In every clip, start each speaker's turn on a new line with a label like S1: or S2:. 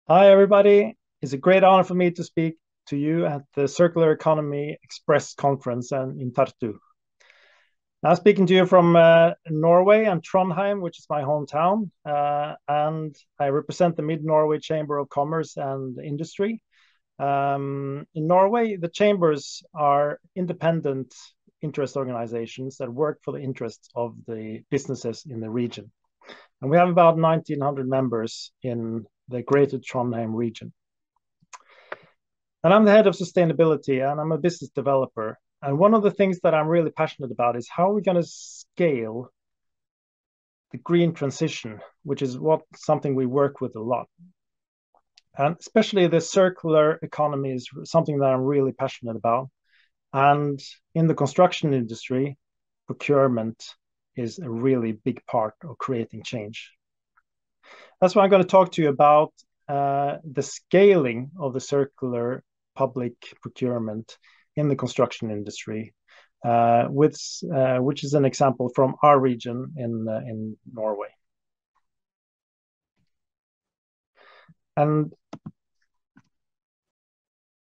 S1: Hi, everybody. It's a great honor for me to speak to you at the Circular Economy Express conference in Tartu. Now, speaking to you from Norway and Trondheim, which is my hometown, and I represent the Mid-Norway Chamber of Commerce and Industry. In Norway, the chambers are independent interest organizations that work for the interests of the businesses in the region. And we have about 1,900 members in the greater Trondheim region. And I'm the head of sustainability and I'm a business developer. And one of the things that I'm really passionate about is how we're going to scale the green transition, which is something we work with a lot. And especially the circular economy is something that I'm really passionate about. And in the construction industry, procurement is a really big part of creating change. That's why I'm going to talk to you about the scaling of the circular public procurement in the construction industry, which is an example from our region in Norway. And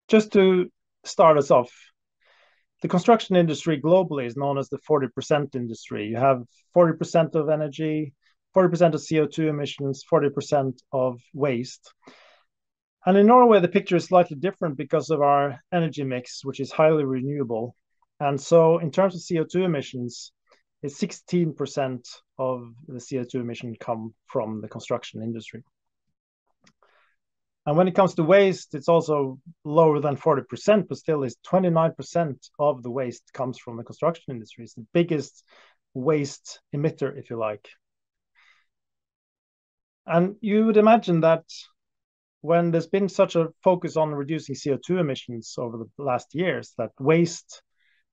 S1: just to start us off, the construction industry globally is known as the 40% industry. You have 40% of energy, 40% of CO2 emissions, 40% of waste. And in Norway, the picture is slightly different because of our energy mix, which is highly renewable. And so in terms of CO2 emissions, it's 16% of the CO2 emission come from the construction industry. And when it comes to waste, it's also lower than 40%, but still is 29% of the waste comes from the construction industry. It's the biggest waste emitter, if you like. And you would imagine that when there's been such a focus on reducing CO2 emissions over the last years, that waste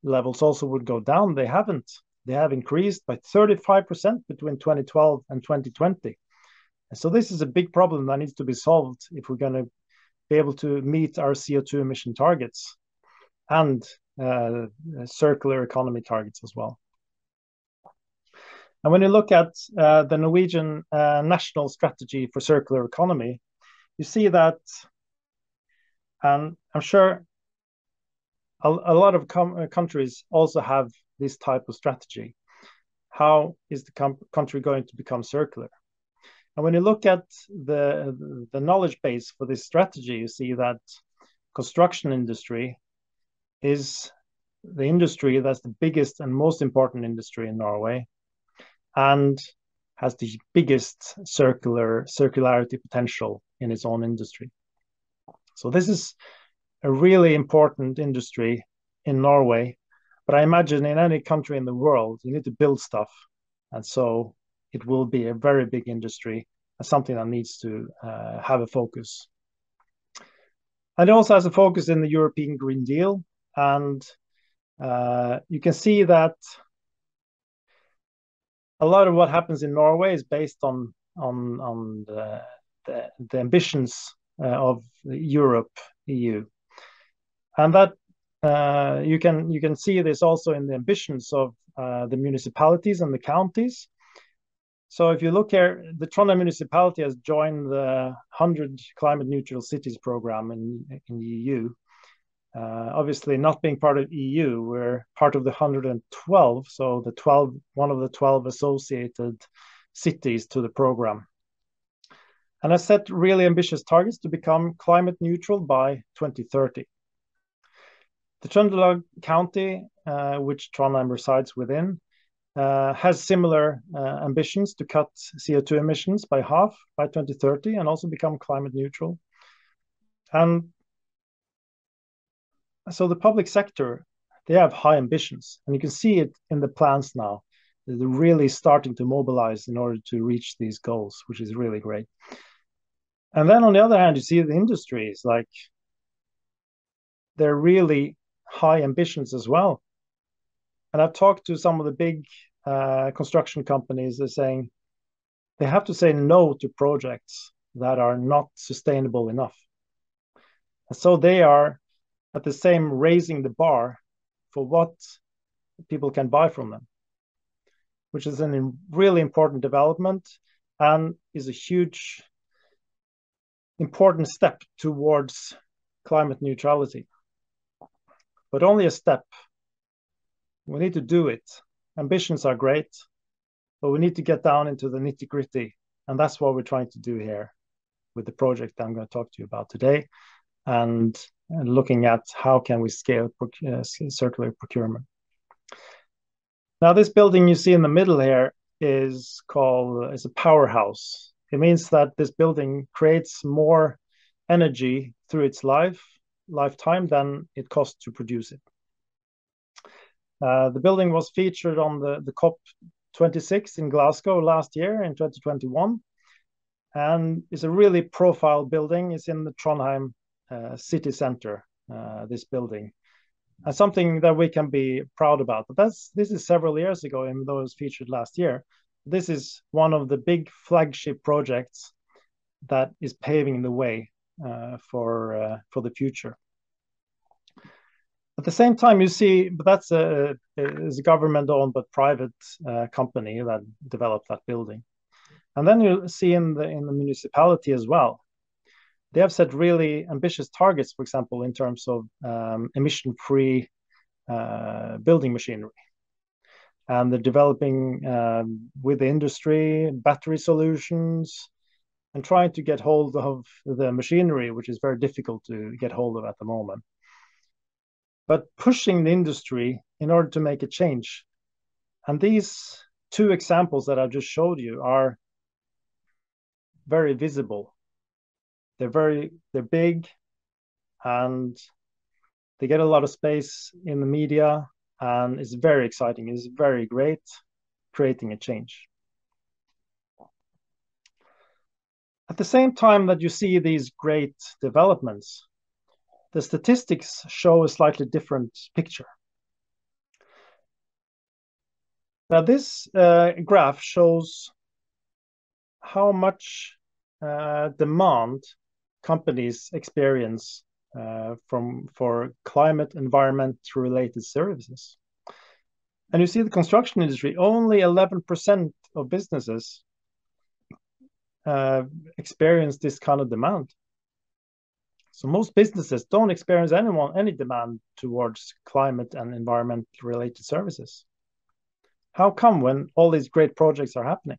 S1: levels also would go down. They haven't. They have increased by 35% between 2012 and 2020. And so this is a big problem that needs to be solved if we're going to be able to meet our CO2 emission targets and circular economy targets as well. And when you look at the Norwegian national strategy for circular economy, you see that, and I'm sure a lot of countries also have this type of strategy. How is the country going to become circular? And when you look at the knowledge base for this strategy, you see that construction industry is the industry that's the biggest and most important industry in Norway and has the biggest circularity potential in its own industry. So this is a really important industry in Norway, but I imagine in any country in the world, you need to build stuff. And so it will be a very big industry and something that needs to have a focus. And it also has a focus in the European Green Deal. And you can see that a lot of what happens in Norway is based on the ambitions of Europe, EU. And that you can see this also in the ambitions of the municipalities and the counties. So if you look here, the Trondheim municipality has joined the 100 climate neutral cities program in the EU. Obviously, not being part of EU, we're part of the 112, so one of the 12 associated cities to the program. And I set really ambitious targets to become climate neutral by 2030. The Trøndelag County, which Trondheim resides within, has similar ambitions to cut CO2 emissions by half by 2030 and also become climate neutral. And so the public sector, they have high ambitions, and you can see it in the plans now. They're really starting to mobilize in order to reach these goals, which is really great. And then on the other hand, you see the industries, like they're really high ambitions as well. And I've talked to some of the big construction companies. They're saying they have to say no to projects that are not sustainable enough. And so they are at the same raising the bar for what people can buy from them, which is a really important development and is a huge important step towards climate neutrality, but only a step. We need to do it. Ambitions are great, but we need to get down into the nitty-gritty, and that's what we're trying to do here with the project I'm going to talk to you about today, and looking at how can we scale circular procurement. Now, this building you see in the middle here is a powerhouse. It means that this building creates more energy through its lifetime than it costs to produce it. The building was featured on the COP26 in Glasgow last year in 2021, and it's a really profile building. It's in the Trondheim city center, this building. And something that we can be proud about. But this is several years ago, even though it was featured last year. This is one of the big flagship projects that is paving the way for the future. At the same time, you see, but that's a government-owned but private company that developed that building. And then you see in the municipality as well. They have set really ambitious targets, for example, in terms of emission-free building machinery. And they're developing with the industry battery solutions and trying to get hold of the machinery, which is very difficult to get hold of at the moment. But pushing the industry in order to make a change. And these two examples that I just showed you are very visible. They're big, and they get a lot of space in the media, and it's very exciting. It's very great, creating a change. At the same time that you see these great developments, the statistics show a slightly different picture. Now, this graph shows how much demand companies experience for climate environment related services. And you see the construction industry, only 11% of businesses experience this kind of demand. So most businesses don't experience any demand towards climate and environment related services. How come when all these great projects are happening?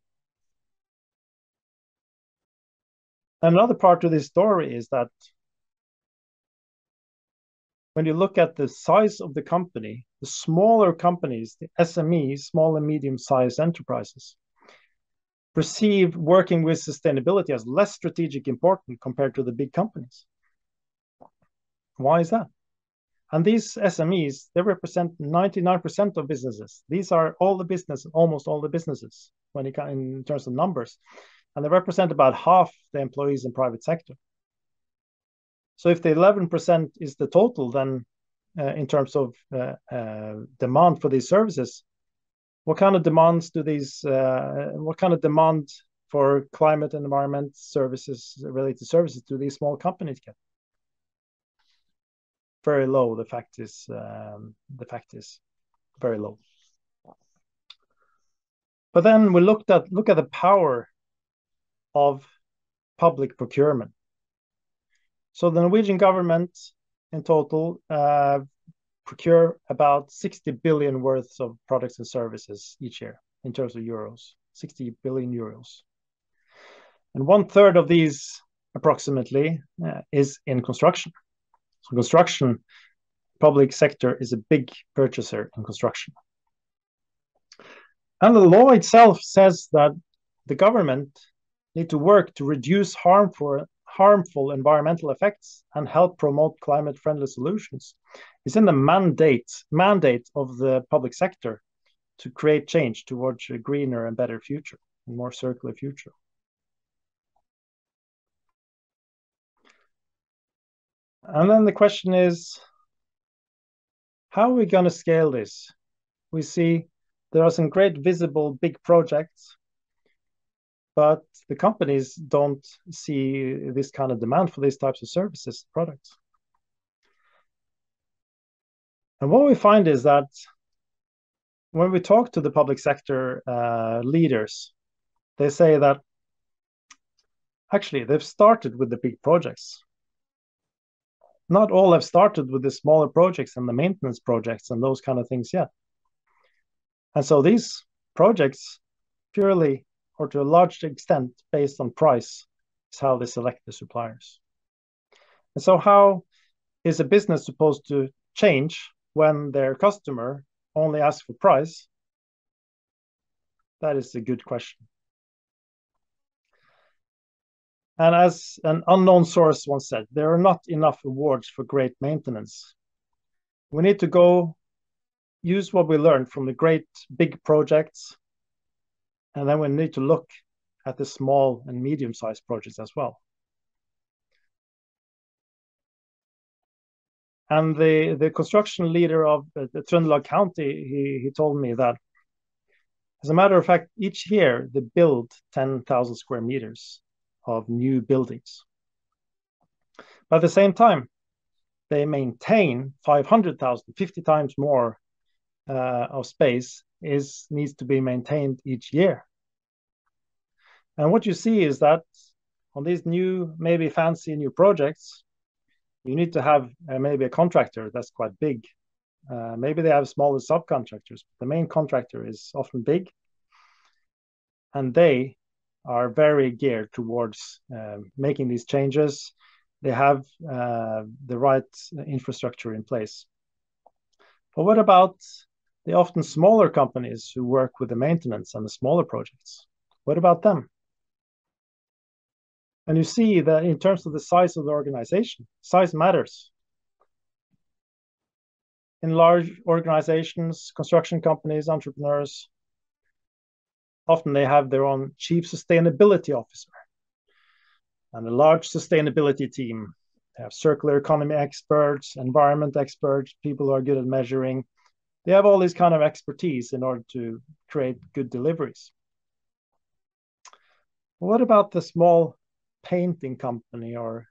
S1: Another part of this story is that when you look at the size of the company, the smaller companies, the SMEs, small and medium-sized enterprises, perceive working with sustainability as less strategic important compared to the big companies. Why is that? And these SMEs, they represent 99% of businesses. These are all the business, almost all the businesses when it in terms of numbers. And they represent about half the employees in private sector. So if the 11% is the total, then in terms of demand for these services, what kind of demands do these, what kind of demand for climate and environment services, related services, do these small companies get? Very low. The fact is very low. But then we look at the power of public procurement. So the Norwegian government in total procure about 60 billion worth of products and services each year in terms of euros, 60 billion euros. And 1/3 of these approximately is in construction. So construction, public sector is a big purchaser in construction. And the law itself says that the government need to work to reduce harmful environmental effects and help promote climate-friendly solutions. It's in the mandate of the public sector to create change towards a greener and better future, a more circular future. And then the question is, how are we going to scale this? We see there are some great visible big projects, but the companies don't see this kind of demand for these types of services, products. And what we find is that when we talk to the public sector leaders, they say that Actually, they've started with the big projects. Not all have started with the smaller projects and the maintenance projects and those kind of things yet. And so these projects purely or to a large extent based on price is how they select the suppliers. And so how is a business supposed to change when their customer only asks for price? That is a good question. And as an unknown source once said, there are not enough awards for great maintenance. We need to go use what we learned from the great big projects, and then we need to look at the small and medium-sized projects as well. And the construction leader of the Trøndelag County, he told me that, as a matter of fact, each year they build 10,000 square meters of new buildings. But at the same time, they maintain 500,000, 50 times more of space needs to be maintained each year. And what you see is that on these new, maybe fancy new projects, you need to have maybe a contractor that's quite big. Maybe they have smaller subcontractors, but the main contractor is often big. And they are very geared towards making these changes. They have the right infrastructure in place. But what about the often smaller companies who work with the maintenance and the smaller projects? What about them? And you see that in terms of the size of the organization, size matters. In large organizations, construction companies, entrepreneurs, often they have their own chief sustainability officer and a large sustainability team. They have circular economy experts, environment experts, people who are good at measuring. They have all these kind of expertise in order to create good deliveries. What about the small painting company or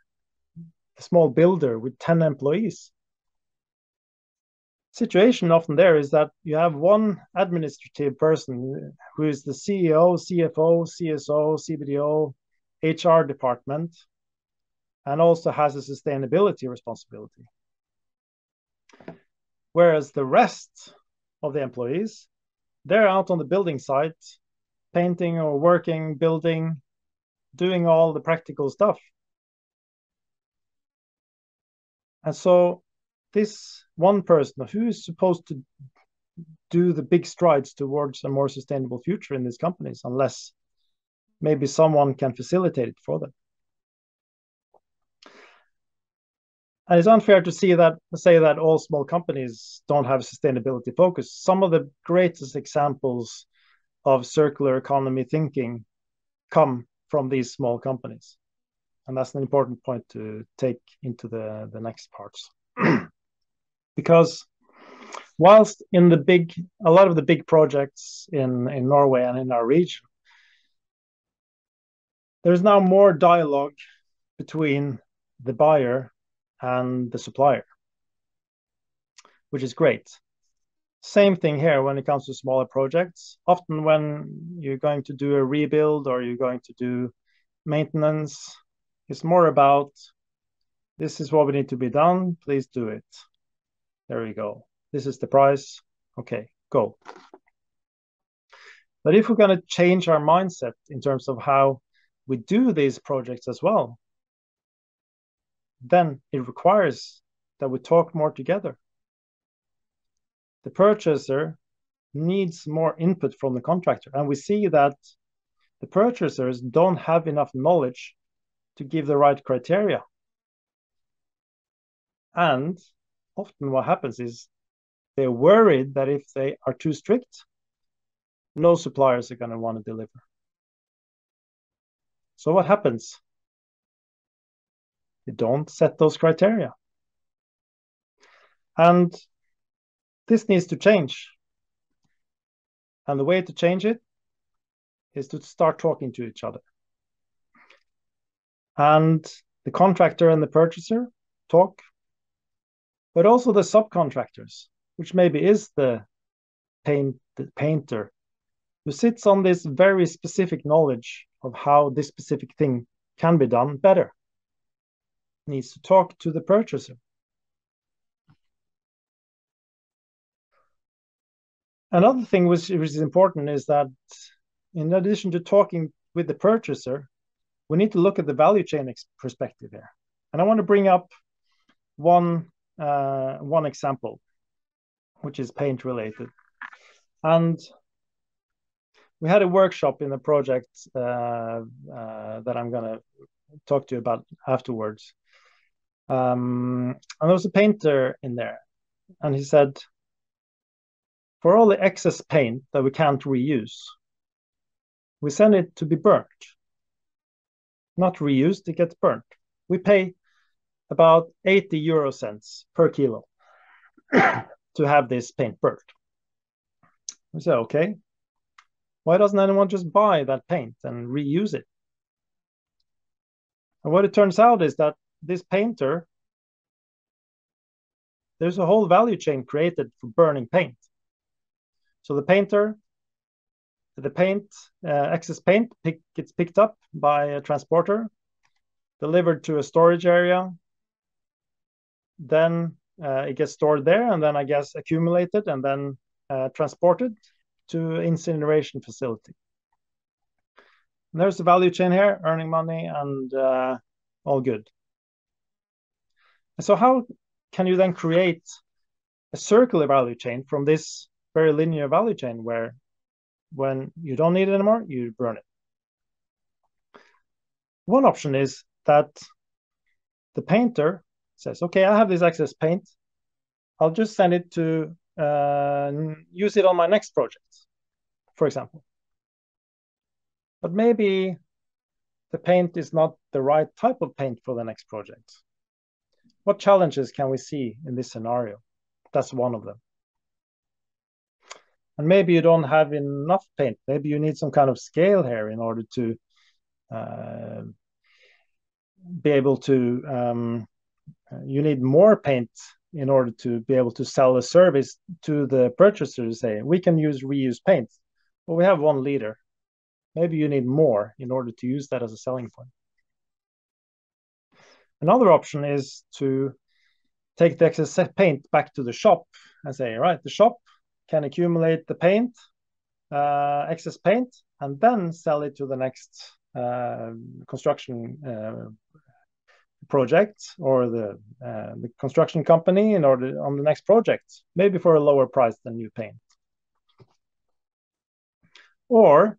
S1: the small builder with 10 employees? Situation often there is that you have one administrative person who is the CEO, CFO, CSO, CBDO, HR department, and also has a sustainability responsibility. Whereas the rest of the employees, they're out on the building site, painting or working, building, doing all the practical stuff. And so this one person who is supposed to do the big strides towards a more sustainable future in these companies, unless maybe someone can facilitate it for them. And it's unfair to say that all small companies don't have sustainability focus. Some of the greatest examples of circular economy thinking come from these small companies. And that's an important point to take into the next parts. Because whilst in a lot of the big projects in Norway and in our region, there's now more dialogue between the buyer and the supplier, which is great. Same thing here when it comes to smaller projects. Often when you're going to do a rebuild or you're going to do maintenance, it's more about, this is what we need to be done, please do it. There we go. This is the price. Okay, go. But if we're going to change our mindset in terms of how we do these projects as well, then it requires that we talk more together. The purchaser needs more input from the contractor. And we see that the purchasers don't have enough knowledge to give the right criteria. And often what happens is they're worried that if they are too strict, no suppliers are going to want to deliver. So what happens? They don't set those criteria. And this needs to change. And the way to change it is to start talking to each other. And the contractor and the purchaser talk, but also the subcontractors, which maybe is the painter, who sits on this very specific knowledge of how this specific thing can be done better. Needs to talk to the purchaser. Another thing which is important is that in addition to talking with the purchaser, we need to look at the value chain perspective here. And I want to bring up one example, which is paint related. And we had a workshop in a project that I'm going to talk to you about afterwards. And there was a painter in there, and he said, for all the excess paint that we can't reuse, we send it to be burnt. Not reused, it gets burnt. We pay about 80 euro cents per kilo to have this paint burnt. We said, okay, why doesn't anyone just buy that paint and reuse it? And what it turns out is that this painter, there's a whole value chain created for burning paint. So the painter, the paint, excess paint gets picked up by a transporter, delivered to a storage area. Then it gets stored there, and then I guess accumulated, and then transported to incineration facility. And there's the value chain here, earning money and all good. And so how can you then create a circular value chain from this very linear value chain where when you don't need it anymore, you burn it? One option is that the painter says, okay, I have this excess paint. I'll just send it to use it on my next project, for example. But maybe the paint is not the right type of paint for the next project. What challenges can we see in this scenario? That's one of them. And maybe you don't have enough paint. Maybe you need some kind of scale here in order to be able to, you need more paint in order to be able to sell a service to the purchaser to say, we can use reused paint, but we have 1 liter. Maybe you need more in order to use that as a selling point. Another option is to take the excess paint back to the shop and say, right, the shop can accumulate the paint, excess paint, and then sell it to the next construction project or the construction company in order on the next project, maybe for a lower price than new paint. Or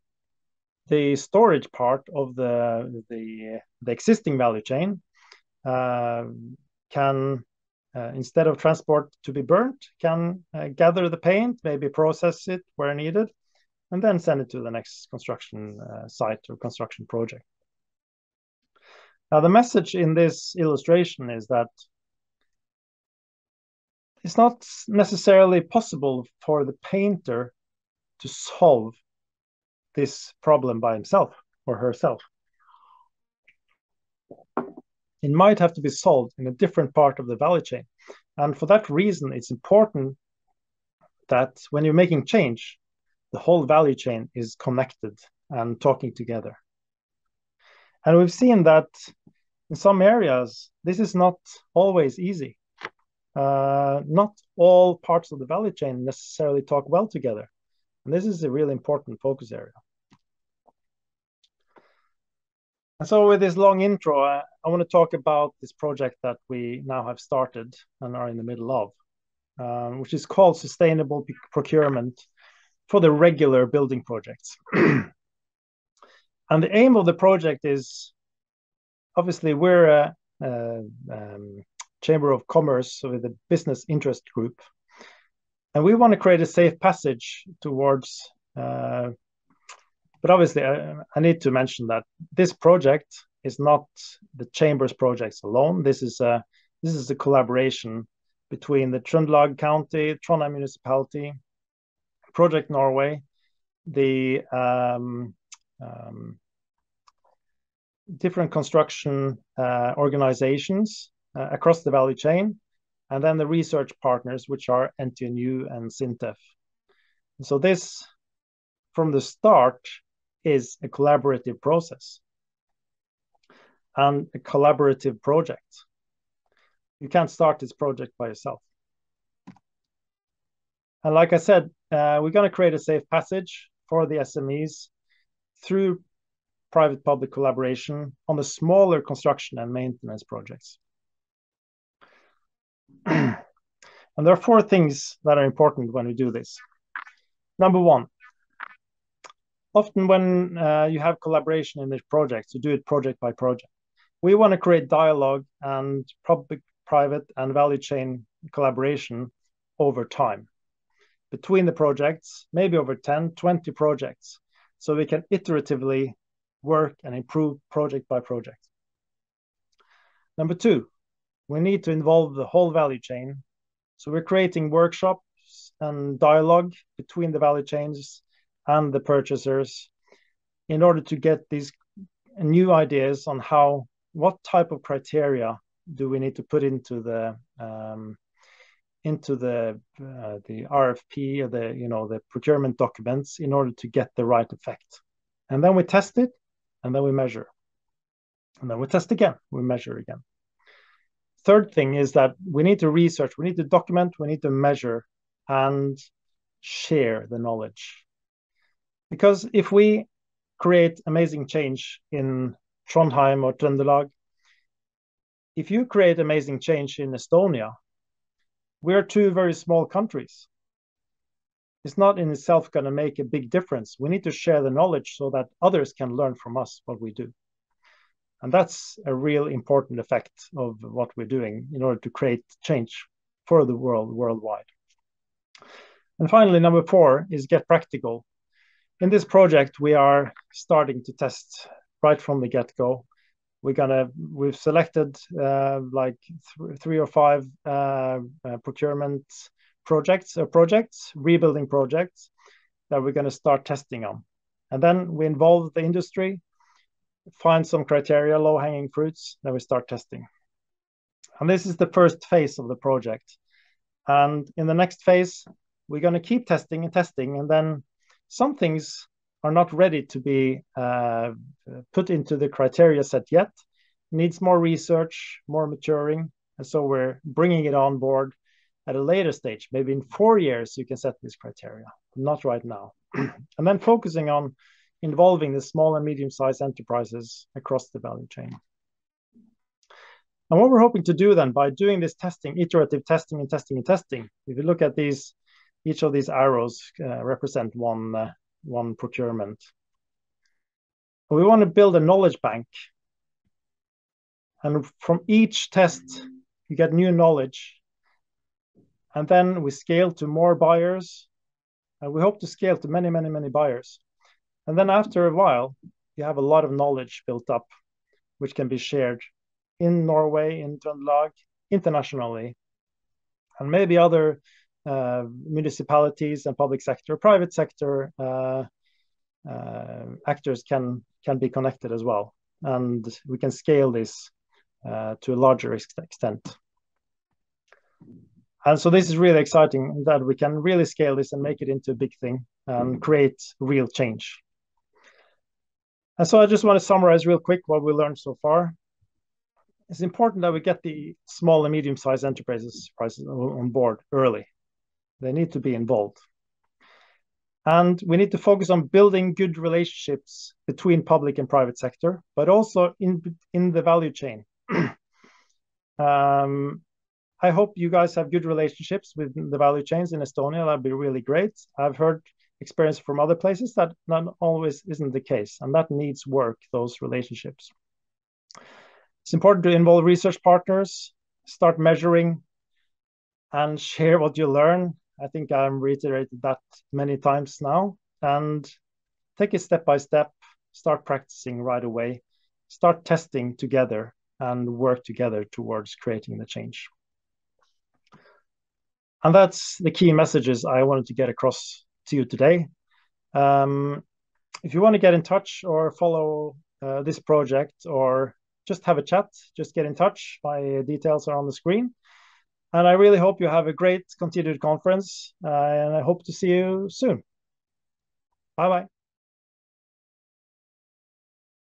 S1: the storage part of the existing value chain can, instead of transport to be burnt, can gather the paint, maybe process it where needed, and then send it to the next construction site or construction project. Now, the message in this illustration is that it's not necessarily possible for the painter to solve this problem by himself or herself. It might have to be solved in a different part of the value chain. And for that reason, it's important that when you're making change, the whole value chain is connected and talking together. And we've seen that in some areas, this is not always easy. Not all parts of the value chain necessarily talk well together. And this is a really important focus area. And so with this long intro, I want to talk about this project that we now have started and are in the middle of, which is called Sustainable Procurement for the regular building projects. And the aim of the project is, obviously, we're a Chamber of Commerce with a business interest group. And we want to create a safe passage towards, but obviously I need to mention that this project is not the Chamber's projects alone. This is a collaboration between the Trøndelag County, Trondheim Municipality, Project Norway, the different construction organizations across the value chain, and then the research partners, which are NTNU and SINTEF. So this, from the start, is a collaborative process. and a collaborative project. You can't start this project by yourself. And like I said, we're going to create a safe passage for the SMEs through private-public collaboration on the smaller construction and maintenance projects. And there are 4 things that are important when we do this. Number 1, often when you have collaboration in this project, you do it project by project. We want to create dialogue and public, private, and value chain collaboration over time between the projects, maybe over 10, 20 projects, so we can iteratively work and improve project by project. Number 2, we need to involve the whole value chain. So we're creating workshops and dialogue between the value chains and the purchasers in order to get these new ideas on what type of criteria do we need to put into the RFP or the procurement documents in order to get the right effect. And then we test it, and then we measure. And then we test again, we measure again. Third thing is that we need to research, we need to document, we need to measure and share the knowledge. Because if we create amazing change in Trondheim or Trøndelag, if you create amazing change in Estonia, we're 2 very small countries. It's not in itself going to make a big difference. We need to share the knowledge so that others can learn from us what we do. And that's a real important effect of what we're doing in order to create change for the world worldwide. And finally, number 4 is get practical. In this project, we are starting to test right from the get-go. We've selected like 3 or 5 procurement projects, rebuilding projects that we're going to start testing on. And then we involve the industry, find some criteria, low-hanging fruits, then we start testing. And this is the first phase of the project. And in the next phase, we're going to keep testing, and then some things are not ready to be put into the criteria set yet. It needs more research, more maturing. And so we're bringing it on board at a later stage. Maybe in 4 years, you can set this criteria, not right now. And then focusing on involving the small and medium-sized enterprises across the value chain. And what we're hoping to do then by doing this testing, iterative testing and testing and testing, if you look at these, each of these arrows represent one procurement. We want to build a knowledge bank. And from each test, you get new knowledge. And then we scale to more buyers. And we hope to scale to many, many, many buyers. And then after a while, you have a lot of knowledge built up, which can be shared in Norway, in Trøndelag, internationally, and maybe other municipalities and public sector, private sector actors can be connected as well. And we can scale this to a larger extent. And so this is really exciting that we can really scale this and make it into a big thing and create real change. And so I just want to summarize real quick what we learned so far. It's important that we get the small and medium-sized enterprises on board early. They need to be involved. And we need to focus on building good relationships between public and private sector, but also in the value chain. I hope you guys have good relationships with the value chains in Estonia. That'd be really great. I've heard experience from other places that not always isn't the case, and that needs work, those relationships. It's important to involve research partners, start measuring, and share what you learn. I think I've reiterated that many times now. And take it step by step, start practicing right away, start testing together, and work together towards creating the change. And that's the key messages I wanted to get across to you today. If you want to get in touch or follow this project or just have a chat, just get in touch. My details are on the screen. And I really hope you have a great continued conference, and I hope to see you soon. Bye-bye.